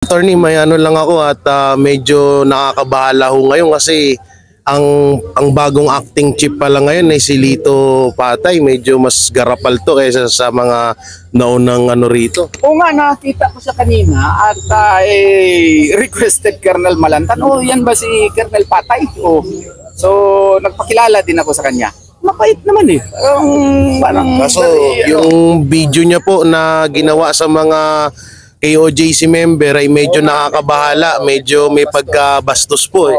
Attorney, may ano lang ako at medyo nakakabahala ho ngayon kasi ang bagong acting chief pala ngayon ay si Lito Patay. Medyo mas garapal to kaysa sa mga naunang ano rito. Oo nga, nakita ko siya kanina at requested Colonel Malantan. Oh, yan ba si Colonel Patay? Oh. So, nagpakilala din ako sa kanya. Mapait naman eh. Kaso yung video niya po na ginawa sa mga KOJC member ay medyo nakakabahala, medyo may pagkabastos po eh.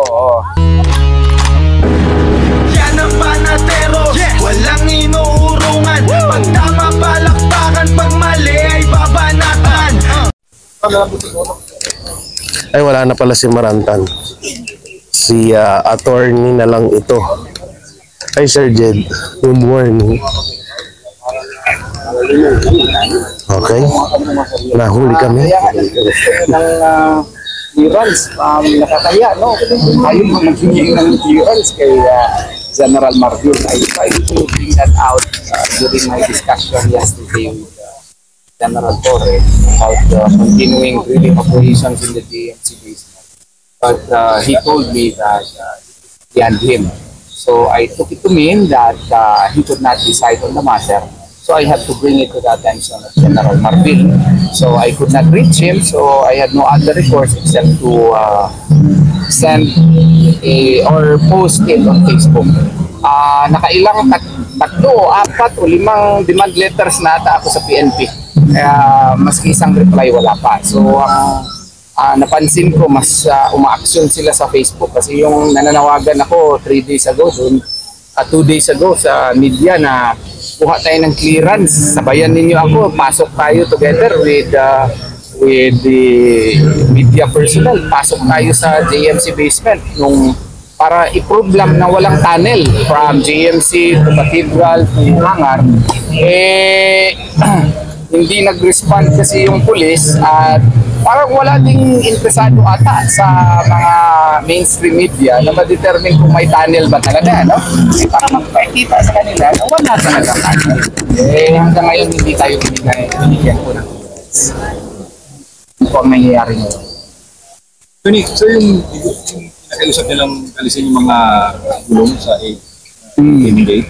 Yan ang panatero, walang inuurungan. Pag tama palakpakan, pag mali ay babanatan. Ay wala na pala si Marantan. Si attorney na lang ito. Ay Sir Jed, good morning. Okay, nahuli kami. Clearance, nakakaya, no? Ayun mo nagbigay ng clearance kay General Marvin. I tried to bring that out during my discussion yesterday with General Torre about continuing drilling operations in the DMC basement. But he told me that he had him. So I took it to mean that he could not decide on the matter. So I had to bring it to the attention of General Marvin. So I could not reach him, so I had no other recourse except to send or post it on Facebook. Nakailang tatlo, apat o limang demand letters na ata ako sa PNP. Kaya maski isang reply wala pa. So napansin ko mas umaaksyon sila sa Facebook kasi yung nananawagan ako 3 days ago doon, 2 days ago sa media na kuha tayo ng clearance, sabayan ninyo ako, pasok tayo together with the media personnel, pasok tayo sa JMC basement nung para i-prove lang na walang tunnel from JMC to Cathedral to Hangar. Hindi nag-respond kasi yung police at parang wala ding interesado ata sa mga mainstream media na ma-determine kung may tunnel ba talaga, no? Para magpakita sa kanila na wala talaga tunnel. Hanggang ngayon hindi tayo binigyan po ng evidence. Ano po ang nangyayari ngayon? So yung nakiusap nilang alisin yung mga gulong sa 8 day?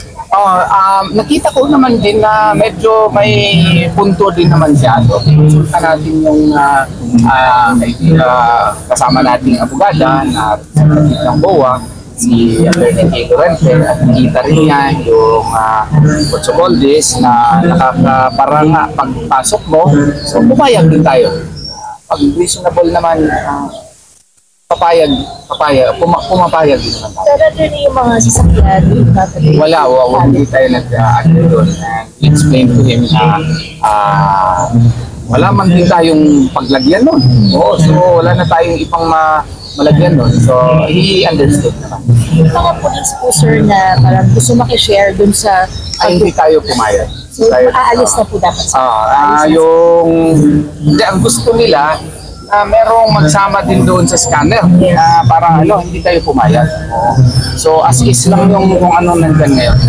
Nakita ko naman din na medyo may punto din naman siya. So, konsulta natin yung kasama nating abogada na sa ng BOA, si Atty. Kay Lorente, at nakita rin niya yung Otso Valdez na parang pagpasok mo, so pumayag din tayo. Pag reasonable naman, pumapayag din naman tayo. Pero doon yung mga sasakyan, wala, hindi tayo nag-ano doon. Explain to him na wala man din tayong paglagyan nun. Oo, so wala na tayong ipang malagyan nun. So he understood naman. yung mga police po sir na parang gusto makishare doon sa... Ay, hindi tayo pumayag. So maaalis na po dapat sa... Ang gusto nila, merong magsama din doon sa scanner para hindi tayo pumayag. So as is lang yung kung ano nandyan ngayon.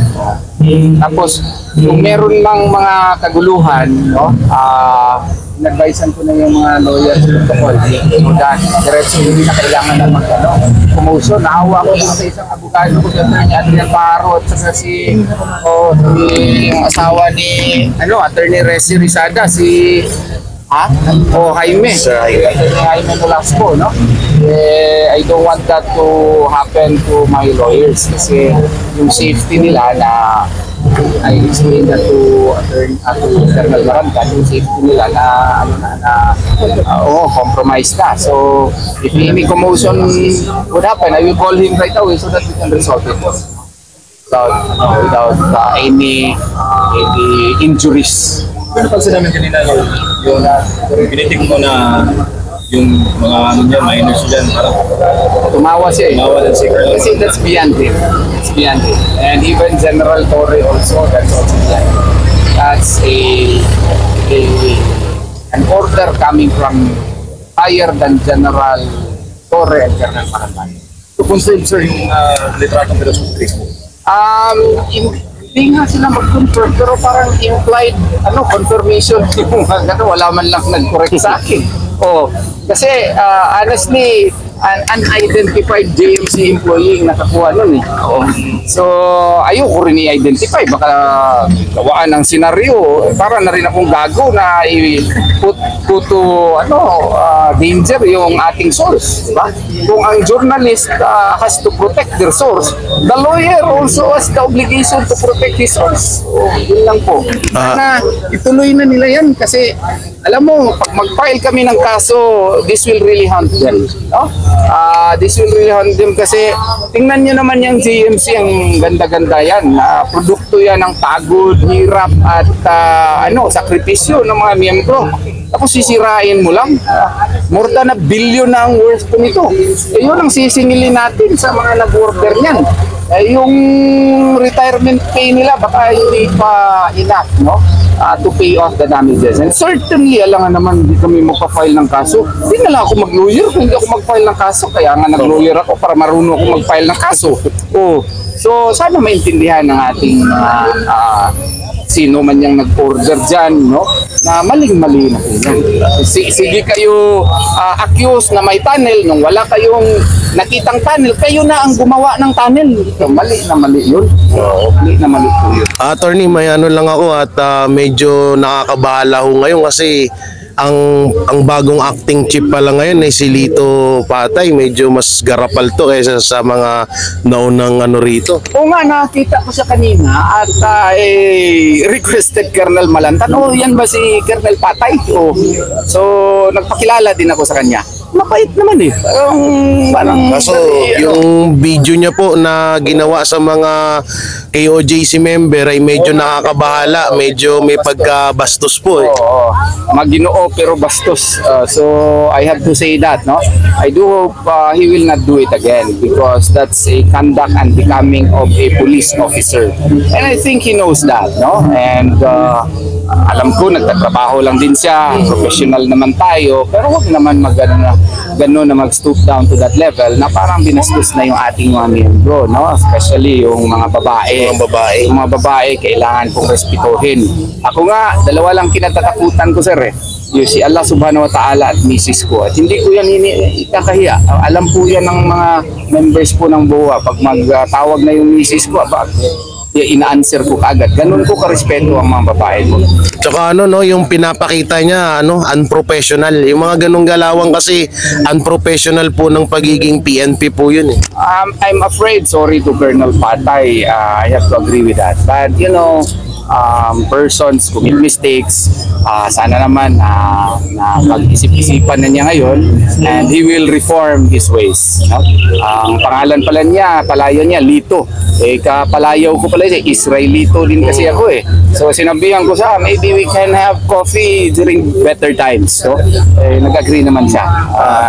Tapos kung meron lang mga kaguluhan, in-advisean ko na yung mga lawyers protocol so that diretso hindi na kailangan na promotion. Naawa ko sa isang abogado ko dito ni Adrian Paro at saka yung asawa ni Attorney Resi Rizada, si Jaime. Jaime Nolasco, no? I don't want that to happen to my lawyers kasi yung safety nila na I explained that to Colonel Marantan, yung safety nila na compromised na. So if any commotion would happen, I will call him right away so that we can resolve it without any injuries. Pero pansin namin kanina yung pinitik mo na yung mga minors dyan, parang tumawa siya tumawa din si Colonel. Kasi that's beyond him. It's beyond him. And even General Torre also, that's also beyond him. That's an order coming from higher than General Torre and General Marantan. So kung sir yung litratong pero sa Facebook? Hindi nga sila mag-confirm, pero parang implied confirmation yung wala man lang nag-correct sa akin. Kasi honestly, an unidentified JMC employee yung nakakuha nun eh. So, ayoko rin i-identify. Baka gawaan ng senaryo. Para na rin akong gago na i-put to danger yung ating source. Diba? Kung ang journalist has to protect their source, the lawyer also has the obligation to protect his source. Yun lang po. Sana ituloy na nila yan kasi alam mo, pag mag-file kami ng kaso, this will really haunt them. No? This will really haunt them kasi tingnan nyo naman yung GMC, ang ganda-ganda yan. Produkto yan ng pagod, hirap at sakripisyo ng mga miyembro. Tapos sisirain mo lang. More than $1 billion na ang worth po nito. Yun ang sisingilin natin sa mga nag-order niyan. Yung retirement pay nila baka hindi pa enough, no? To pay off the damages. And certainly, alangan naman hindi kami magpa-file ng kaso. Hindi na lang ako mag-lawyer kung hindi ako mag-file ng kaso. Kaya nga nag-lawyer ako para marunong ako mag-file ng kaso. So, sana maintindihan ng ating sino man yung nag-order dyan, no? Na maling-mali na po yan. Sige kayo accuse na may tunnel nung wala kayong nakitang tunnel, kayo na ang gumawa ng tunnel. Mali na mali yun. Mali na mali po yun. Attorney, may lang ako at medyo nakakabahala ho ngayon kasi ang bagong acting chief pala ngayon ay si Lito Patay. Medyo mas garapal to kaysa sa mga naunang rito. Oo nga, nakita ko siya kanina at requested Colonel Malantan. Yan ba si Colonel Patay? So, nagpakilala din ako sa kanya. Mapait naman eh. Kaso yung video niya po na ginawa sa mga KOJC member ay medyo nakakabahala. Medyo may pagkabastos po eh. Maginoo pero bastos. So I have to say that, no? I do hope he will not do it again because that's a conduct unbecoming of a police officer. And I think he knows that, no? And alam ko nagtatrabaho lang din siya, professional naman tayo, pero huwag naman gano'n na mag-stoop down to that level na parang binastos na yung ating mga miyembro, no? Especially yung mga babae. Yung mga babae kailangan pong respetuhin. Ako nga, dalawa lang kinatatakutan ko, sir eh. Yung si Allah subhanahu wa ta'ala at misis ko. At hindi ko yan ikakahiya. Alam po yan ng mga members po ng BOA. Pag magtawag na yung misis ko, ina-answer ko agad. Ganun ko karespeto ang mga babae ko. Tsaka yung pinapakita niya, unprofessional. Yung mga ganung galawang kasi unprofessional po ng pagiging PNP po yun eh. I'm afraid, sorry to Colonel Patay, I have to agree with that. But persons commit mistakes, sana naman na mag-isip-isipan na niya ngayon and he will reform his ways. Ang pangalan pala niya, palayo niya, Lito. Kapalayaw ko pala siya, Israelito din kasi ako eh. So sinabihan ko siya, maybe we can have coffee during better times. So nag-agree naman siya.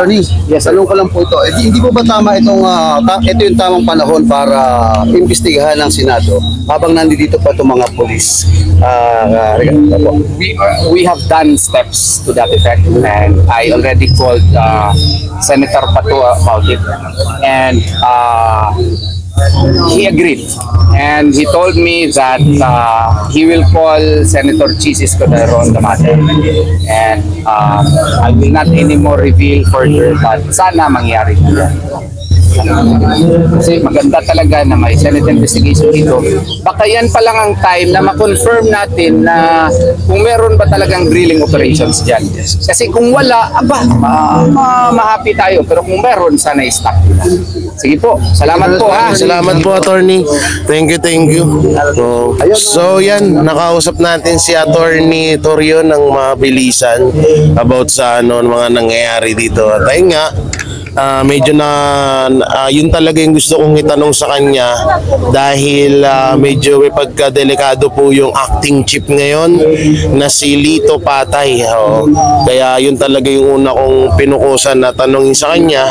Attorney, yes, tanong ko lang po ito. Hindi po ba tama ito yung tamang panahon para imbestigahan ng Senado habang nandito pa itong mga polis? We have done steps to that effect and I already called Senator Pato about it and he agreed and he told me that he will call Senator Chis Escudero on the matter and I will not anymore reveal further but sana mangyari na. Kasi maganda talaga na may Senate investigation dito. Baka yan pa lang ang time na ma-confirm natin na kung meron ba talagang drilling operations dyan. Kasi kung wala, ma-happy tayo. Pero kung meron, sana i-stop nila. Sige po, salamat po ha. Salamat po, Attorney. Thank you. So yan, nakausap natin si Attorney Torrio ng mabilisan about sa mga nangyayari dito. At ayun nga, medyo yun talaga yung gusto kong itanong sa kanya dahil medyo may pagkadelikado po yung acting chief ngayon na si Lito Patay. Kaya yun talaga yung una kong pinukusan na tanongin sa kanya.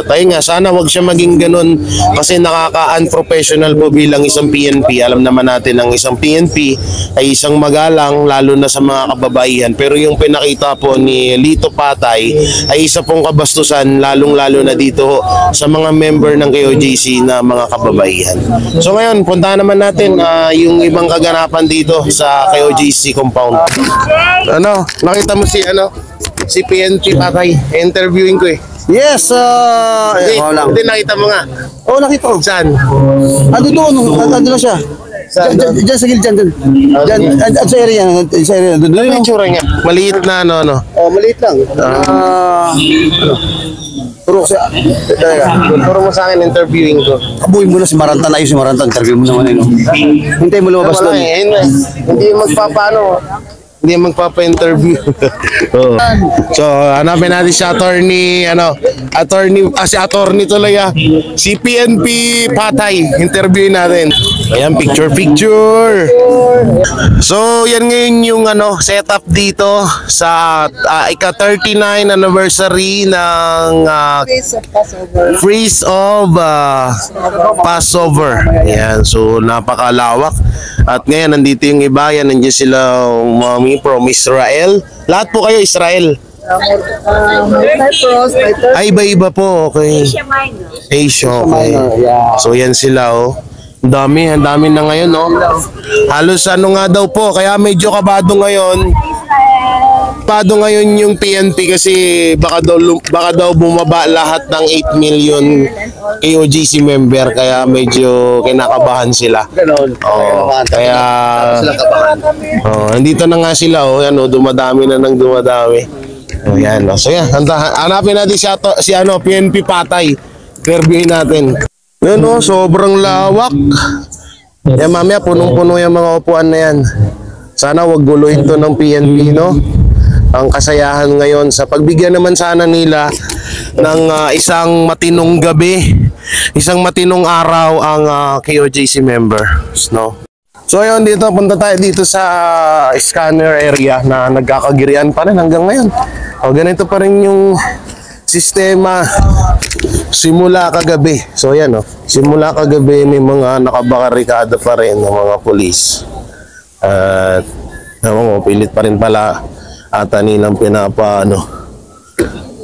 Tayo nga, sana wag siya maging ganun kasi nakaka-unprofessional po bilang isang PNP. Alam naman natin ang isang PNP ay isang magalang lalo na sa mga kababaihan. Pero yung pinakita po ni Lito Patay ay isa pong kabastusan lalo lalong-lalo na dito sa mga member ng KOJC na mga kababaihan. So ngayon, puntahan naman natin yung ibang kaganapan dito sa KOJC compound. Ano, nakita mo si PNP Patay. Interviewing ko eh. Yes, Hindi nakita mo nga. Oh, nakita ko. Saan? Ando doon, ando na siya. Diyan sa gilid, diyan. Diyan, sa area, doon. Ano yung tsura niya? Maliit na ano. Oh, maliit lang. Turo ko siya. Turo mo sa akin, interviewing ko. Abuhin mo na si Marantan. Ayos si Marantan. Interview mo naman, no? Hintay mo lumabas Wala doon. hindi magpapa-interview. Oo. So, hanapin natin si attorney tuloy si PNP Patay. Interviewin natin. Ayan, picture. So, yan ngayon yung setup dito sa ika-39 anniversary ng Feast of Passover. Ayan, so napakalawak. At ngayon, nandito yung iba. Yan, nandiyan sila mami from Israel. Lahat po kayo Israel. Ay, iba-iba po. Okay. Asia, okay. So, yan sila, Ang dami na ngayon, Halos nga daw po, kaya medyo kabado ngayon. Kabado ngayon yung PNP kasi baka daw bumaba lahat ng 8 million KOJC member, kaya medyo kinakabahan sila. Kaya nandito na nga sila, dumadami na ng dumadami. Yan, so yan, hanapin natin si PNP Patay. Interviewin natin. Yan, sobrang lawak. Yan, mamaya punong-puno yung mga upuan na yan. Sana wag guluhin to ng PNP, ang kasayahan ngayon sa pagbigyan naman sana nila ng isang matinong gabi, isang matinong araw ang KOJC members, So ayun, punta tayo dito sa scanner area na nagkakagirian pa rin hanggang ngayon. Ganito pa rin yung sistema simula kagabi. So yan, simula kagabi may mga nakabakarikada pa rin ng mga pulis. At pilit pa rin pala ata nilang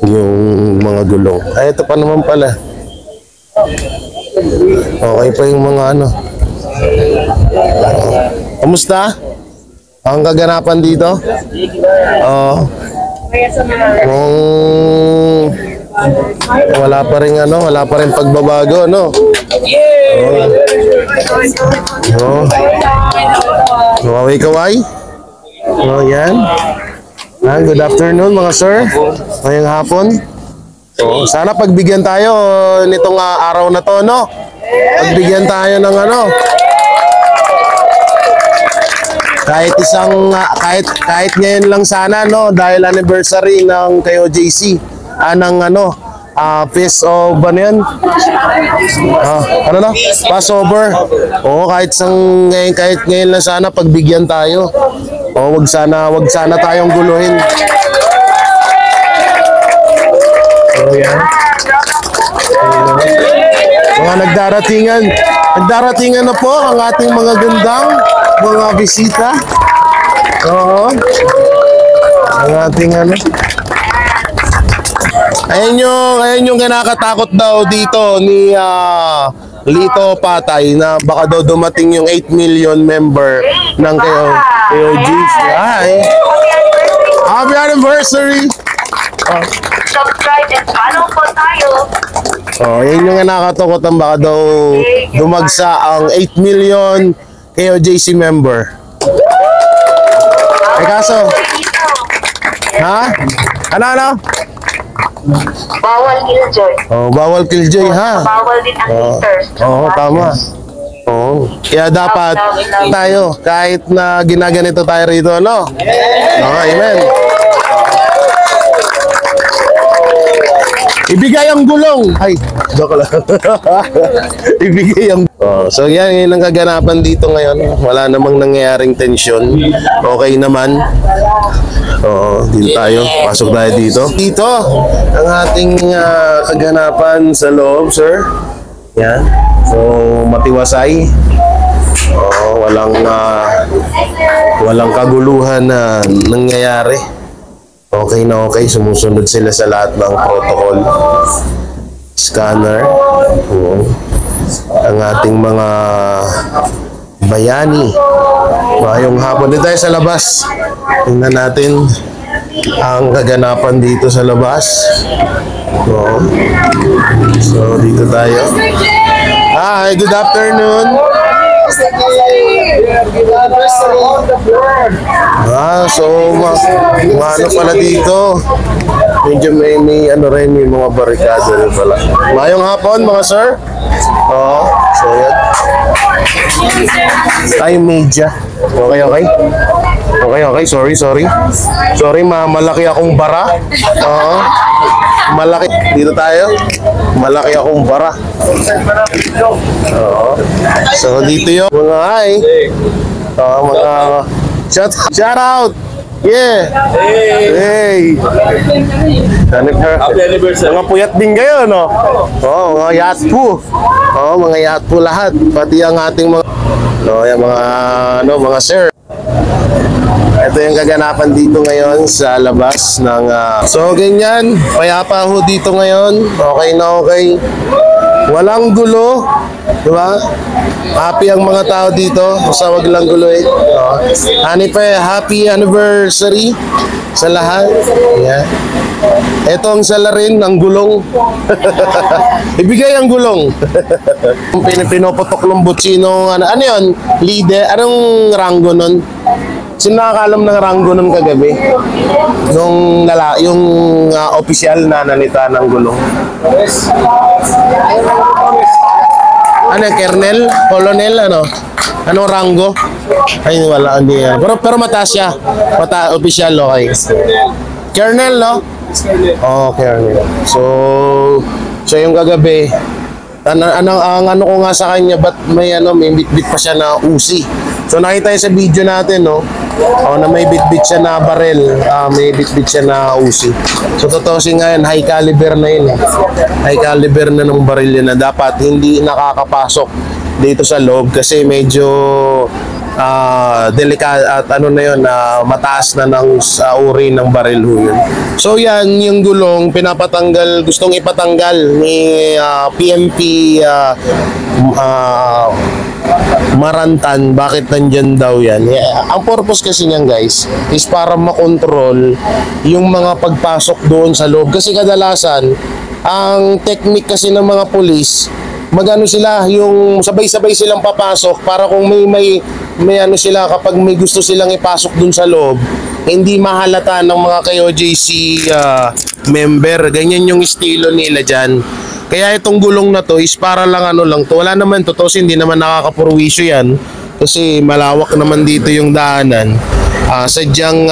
yung mga gulong. Ay, ito pa naman pala. Okay pa yung mga Kamusta? Ang kaganapan dito? Wala pa rin pagbabago, Kaway-kaway? Yan. Good afternoon mga sir. Ngayong hapon. Sana pagbigyan tayo nitong araw na to, Pagbigyan tayo ng kahit ngayon lang sana, dahil anniversary ng KOJC, Feast of Passover. Kahit ngayon lang sana pagbigyan tayo. Wag sana tayong guluhin. Yan. Mga nagdaratingan na po ang ating mga gandang mga bisita. Ang ating Ayan yung kinakatakot daw dito ni Lito Patay na baka daw dumating yung 8 million member ng KOJC. Happy anniversary! Subscribe and follow po tayo. Yan yung nakakatakot ang baka daw dumagsa ang 8 million KOJC member. Ay kaso, Ano? Bawal killjoy. Bawal killjoy, Bawal din ang haters. Tama. Kaya dapat tayo, kahit na ginaganito tayo rito, amen. Ibigay ang gulong. Ay, joke lang. Ibigay ang... so yan ang kaganapan dito ngayon. Wala namang nangyayaring tensyon. Okay naman. Dito tayo. Pasok tayo dito. Dito, ang ating kaganapan sa loob, sir. Yan. So, matiwasay. Walang kaguluhan na nangyayari. Okay na okay, sumusunod sila sa lahat ng protocol. Scanner. Oo. Ang ating mga bayani. Ngayong hapon din tayo sa labas. Tingnan natin ang kaganapan dito sa labas. Oo. So, dito tayo. Hi, good afternoon. Ano pala dito? Medyo may ano rin, may mga barikado rin pala. Mayong hapon mga sir. Oo, so yan. Tayo media. Okay. Okay, sorry. Sorry, malaki akong bara. Oo. Malaki. Dito tayo. Malaki akong bara. Oo. So, dito yung mga hi. Mga shout out. Yeah. Hey. Happy anniversary. Mga puyat din kayo, no? Oo, mga yatpo. Oo, mga yatpo lahat. Pati ang ating mga mga sir. Ito yung kaganapan dito ngayon sa labas ng so ganyan, payapa ho dito ngayon. Okay na okay. Walang gulo, di ba? Happy ang mga tao dito, basta wag lang gulo eh. Happy anniversary sa lahat. Yeah. Ito ang salarin ng gulong. Ibigay ang gulong. Pinopotok ng butsino. Ano yun? Leader? Anong ranggo nun? Sino nakakalam ng ranggo nun kagabi? Yung opisyal na nanita ng gulong. Ano, Colonel? Colonel, ano? Anong ranggo? Ay, wala, hindi yan. Pero mataas siya. Opisyal, okay. Colonel, no? Oh, Colonel. So yung kagabi, ang ano ko nga sa kanya, ba't may bitbit pa siya na usi. So nakita niya sa video natin, no? Na may bitbit siya na barel, may bitbit siya na usi. So totoo nga yan, high caliber na yun. High caliber na ng baril yun na dapat hindi nakakapasok dito sa loob kasi medyo delikado at mataas na ng uri ng baril ho yun. So yan, yung gulong pinapatanggal, gustong ipatanggal ni PNP Marantan. Bakit nandyan daw yan? Ang purpose kasi niyan guys is para makontrol yung mga pagpasok doon sa loob kasi kadalasan ang technique kasi ng mga pulis magano sila, yung sabay-sabay silang papasok para kung may sila kapag may gusto silang ipasok dun sa loob, hindi mahalata ng mga KOJC member. Ganyan yung estilo nila dyan. Kaya itong gulong na to is para lang to. Wala naman totoo, hindi naman nakakapurwisyo yan kasi malawak naman dito yung daanan. Sadyang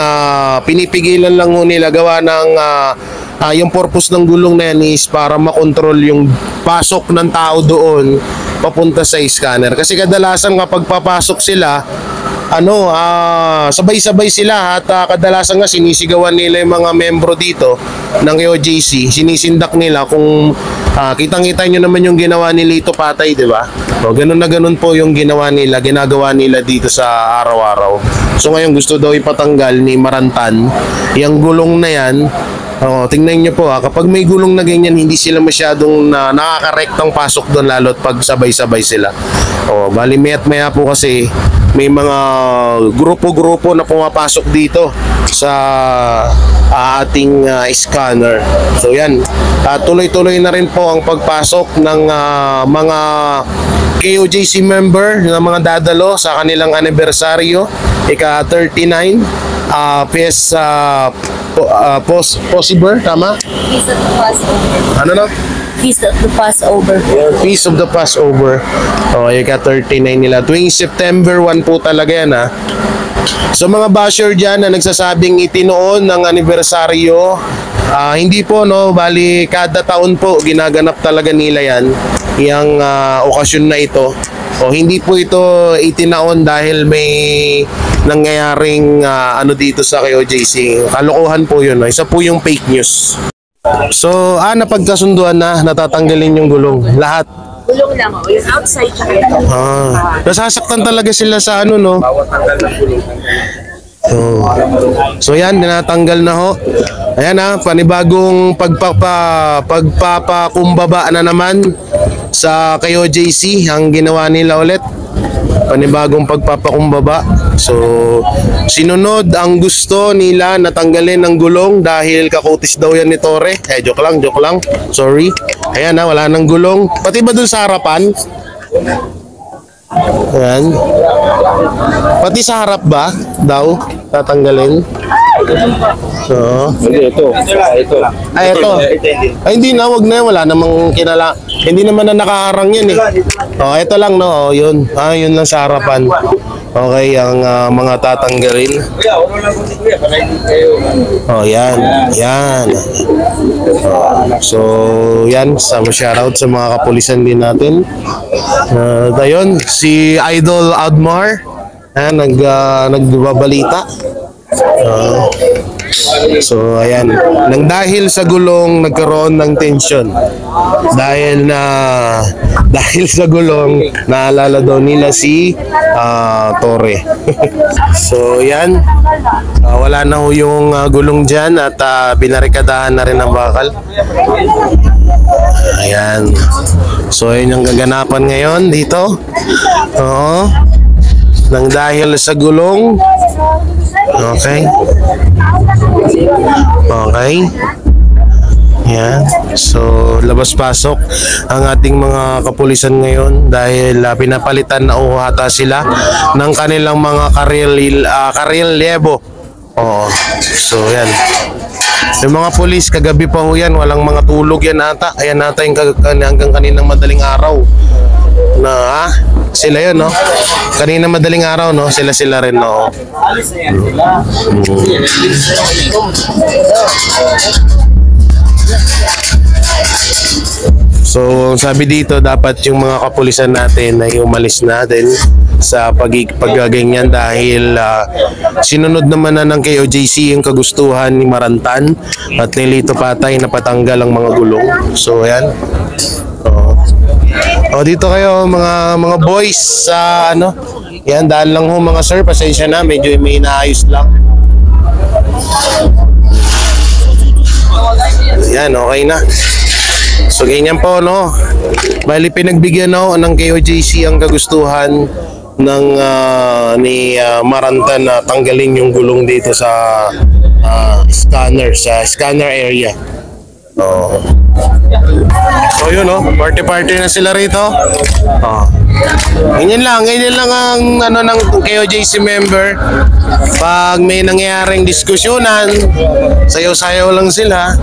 pinipigilan lang nila gawa ng yung purpose ng gulong na yan is para makontrol yung pasok ng tao doon papunta sa scanner. Kasi kadalasan kapag papasok sila, sabay-sabay sila at kadalasan nga sinisigawan nila yung mga membro dito ng OJC. Sinisindak nila kung kitang-kita nyo naman yung ginawa ni Lito Patay, di ba? Ganun na ganun po yung ginagawa nila dito sa araw-araw. So ngayon gusto daw ipatanggal ni Marantan yung gulong na yan. Tingnan nyo po kapag may gulong na ganyan, hindi sila masyadong nakakarektang pasok doon lalo't pag sabay-sabay sila. Bali maya't maya po kasi may mga grupo-grupo na pumapasok dito sa ating scanner. So yan, tuloy-tuloy na rin po ang pagpasok ng mga KOJC member na mga dadalo sa kanilang anibersaryo, ika-39. Possible, tama? Feast of the Passover. Ano na? Feast of the Passover. Feast of the Passover. Ika-39 nila. Tuwing September 1 po talaga yan, ha? So mga basher dyan na nagsasabing itinoon ng anibersaryo, hindi po, no? Bali, kada taon po, ginaganap talaga nila yan. Yung okasyon na ito. Hindi po ito itinaon dahil may nangyayaring dito sa KOJC. Kalokohan po yun. Isa po yung fake news. So, napagkasunduan na, natatanggalin yung gulong. Lahat. Gulong lang, yung outside tsaka ito. Nasasaktan talaga sila sa no? Bawat tanggal ng gulong. So yan, tinatanggal na ho. Ayan ha, panibagong pagpapakumbaba na naman sa kay OJC ang ginawa nila ulit. Panibagong pagpapakumbaba. So sinunod ang gusto nila na tanggalin ng gulong dahil kakutis daw yan ni Torre. Joke lang, sorry. Ayan ha, wala nang gulong. Pati ba dun sa harapan? Ayan. Pati sa harap ba daw tatanggalin? So, Ito. ay ito. Ay hindi na, wag na, wala namang kinala. Hindi naman na nakaharang yan eh. Oh, ito lang no, oh, yun. Yun lang sa harapan. Okay, ang mga tatanggalin. Oh, yan. So, yan, shoutout sa mga kapulisan din natin. Ayun, si Idol Admar, nagbabalita. So ayan, nang dahil sa gulong nagkaroon ng tension dahil sa gulong naalala daw nila si Torre. So yan, wala na ho yung gulong dyan at binarikadahan na rin ang bakal. Ayan, so yun yung gaganapan ngayon dito. Nang dahil sa gulong. Okay. Yan. So, labas-pasok ang ating mga kapulisan ngayon dahil pinapalitan na uhata sila ng kanilang mga karelyebo. So, yan. Yung mga pulis, kagabi pa ho yan, walang mga tulog yan ata. Ayan ata yung hanggang kaninang madaling araw. Sila yun, no? Kanina madaling araw, no? Sila rin, no? So, sabi dito, dapat yung mga kapulisan natin ay umalis na din sa paggaganyan dahil sinunod naman na ng KOJC yung kagustuhan ni Marantan at ni Lito Patay na patanggal ang mga gulong. So, ayan. Dito kayo mga boys sa yan, dahil lang ho mga sir, pasensya na, medyo may inaayos lang. Yan, okay na. So ganyan po, no? Bali pinagbigyan na ho ng KOJC ang kagustuhan ng ni Marantan na tanggalin yung gulong dito sa scanner area. So yun, no? Party na sila rito. Ganyan lang ang ng KOJC member. Pag may nangyayaring diskusyonan, sayaw-sayaw lang sila.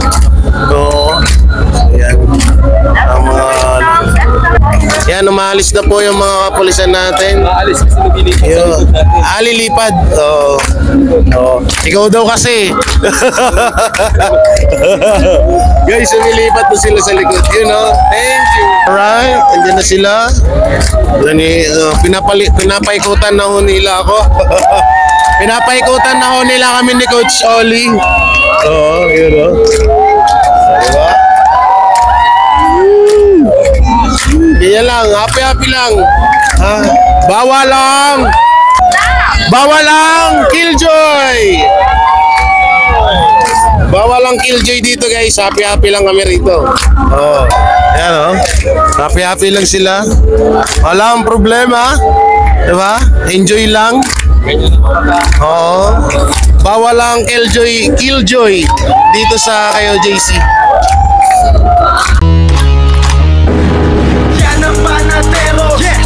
Yan, umalis na po yung mga kapulisan natin. Lilipad. Ikaw daw kasi. Guys, umilipat na sila sa likod. Thank you. Alright, andyan na sila. Pinapaikutan na ho nila ako. Pinapaikutan na ho nila kami ni Coach Oli. Yun o. Diba? Ganyan lang, happy lang. Bawal lang, Killjoy. Bawal lang Killjoy dito guys, happy lang kami rito. Yan happy lang sila. Wala ang problema, diba? Enjoy lang. Bawal lang Killjoy dito sa KOJC.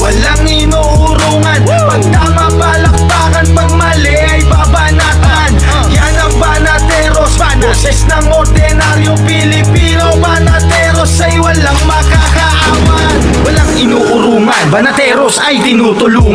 Walang inuurungan. Pag tama palakpakan, pag mali ay babanatan. Yan ang Banateros, boses ng ordinaryong Pilipino. Banateros ay walang makakaawan. Walang inuurungan, Banateros ay tinutulungan.